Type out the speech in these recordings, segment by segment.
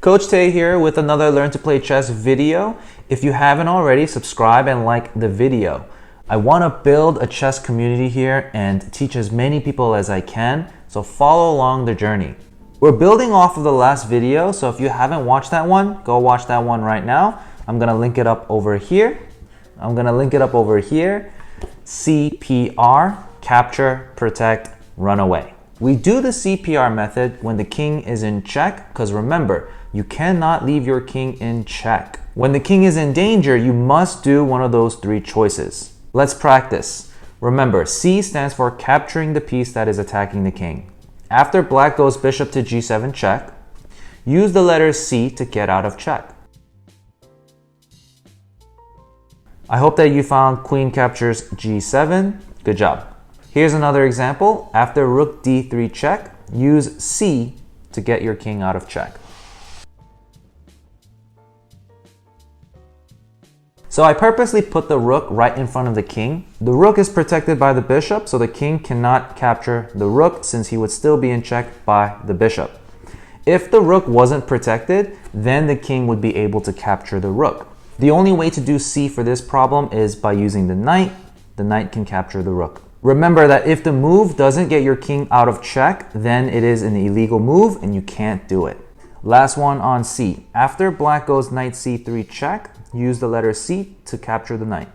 Coach Tae here with another Learn to Play Chess video. If you haven't already, subscribe and like the video. I want to build a chess community here and teach as many people as I can, so follow along the journey. We're building off of the last video, so if you haven't watched that one, go watch that one right now. I'm going to link it up over here. CPR, capture, protect, run away. We do the CPR method when the king is in check, because remember, you cannot leave your king in check. When the king is in danger, you must do one of those three choices. Let's practice. Remember, C stands for capturing the piece that is attacking the king. After black goes bishop to G7 check, use the letter C to get out of check. I hope that you found queen captures G7. Good job. Here's another example. After rook D3 check, use C to get your king out of check. So I purposely put the rook right in front of the king. The rook is protected by the bishop, so the king cannot capture the rook since he would still be in check by the bishop. If the rook wasn't protected, then the king would be able to capture the rook. The only way to do C for this problem is by using the knight. The knight can capture the rook. Remember that if the move doesn't get your king out of check, then it is an illegal move and you can't do it. Last one on C. After black goes knight C3 check, use the letter C to capture the knight.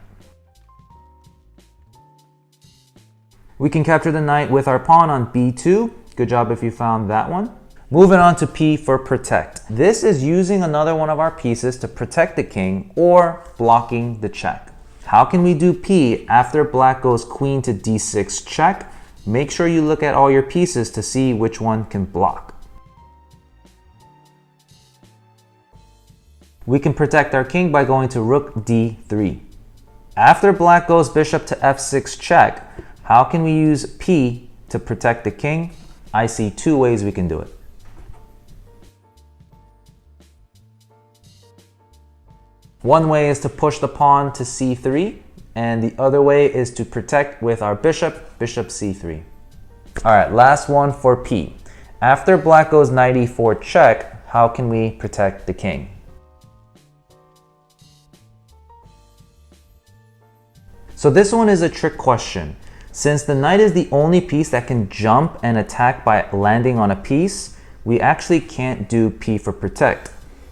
We can capture the knight with our pawn on B2. Good job if you found that one. Moving on to P for protect. This is using another one of our pieces to protect the king or blocking the check. How can we do P after black goes queen to D6 check? Make sure you look at all your pieces to see which one can block. We can protect our king by going to rook D3. After black goes bishop to F6 check, how can we use P to protect the king? I see two ways we can do it. One way is to push the pawn to C3, and the other way is to protect with our bishop, bishop C3. All right, last one for P. After black goes knight E4 check, how can we protect the king? So this one is a trick question. Since the knight is the only piece that can jump and attack by landing on a piece, we actually can't do P for protect.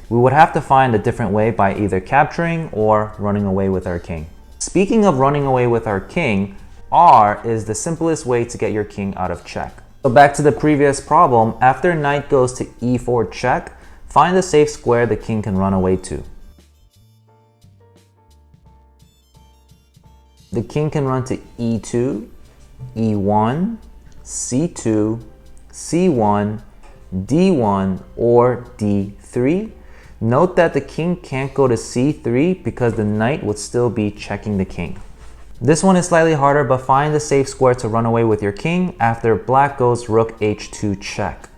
We would have to find a different way by either capturing or running away with our king. Speaking of running away with our king, R is the simplest way to get your king out of check. So back to the previous problem, after knight goes to E4 check, find a safe square the king can run away to. The king can run to E2, E1, C2, C1, D1, or D3. Note that the king can't go to C3 because the knight would still be checking the king. This one is slightly harder, but find the safe square to run away with your king after black goes rook H2 check.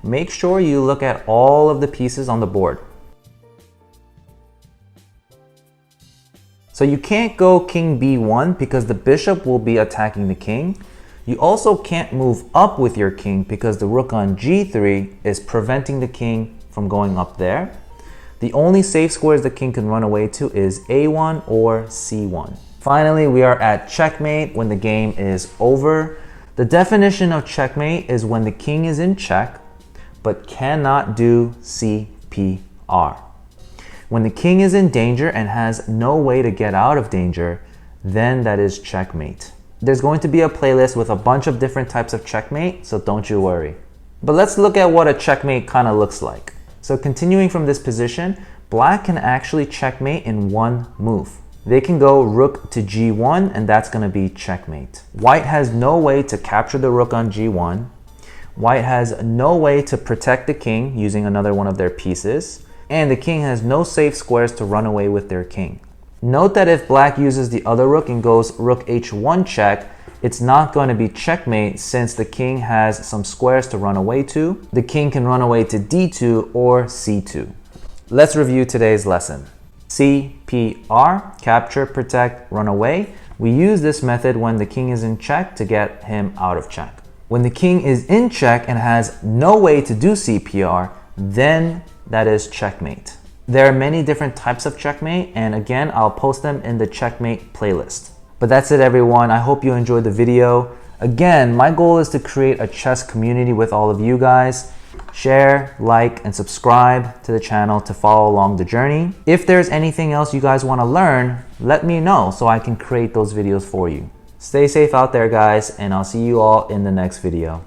Make sure you look at all of the pieces on the board. So you can't go king B1 because the bishop will be attacking the king. You also can't move up with your king because the rook on G3 is preventing the king from going up there. The only safe squares the king can run away to is A1 or C1. Finally, we are at checkmate when the game is over. The definition of checkmate is when the king is in check but cannot do CPR. When the king is in danger and has no way to get out of danger, then that is checkmate. There's going to be a playlist with a bunch of different types of checkmate, so don't you worry. But let's look at what a checkmate kind of looks like. So continuing from this position, black can actually checkmate in one move. They can go rook to G1, and that's going to be checkmate. White has no way to capture the rook on G1. White has no way to protect the king using another one of their pieces. And the king has no safe squares to run away with their king. Note that if black uses the other rook and goes rook H1 check, it's not going to be checkmate since the king has some squares to run away to. The king can run away to D2 or C2. Let's review today's lesson. CPR, capture, protect, run away. We use this method when the king is in check to get him out of check. When the king is in check and has no way to do CPR, then that is Checkmate. There are many different types of Checkmate, and again, I'll post them in the Checkmate playlist. But that's it, everyone. I hope you enjoyed the video. Again, my goal is to create a chess community with all of you guys. Share, like, and subscribe to the channel to follow along the journey. If there's anything else you guys want to learn, let me know so I can create those videos for you. Stay safe out there, guys, and I'll see you all in the next video.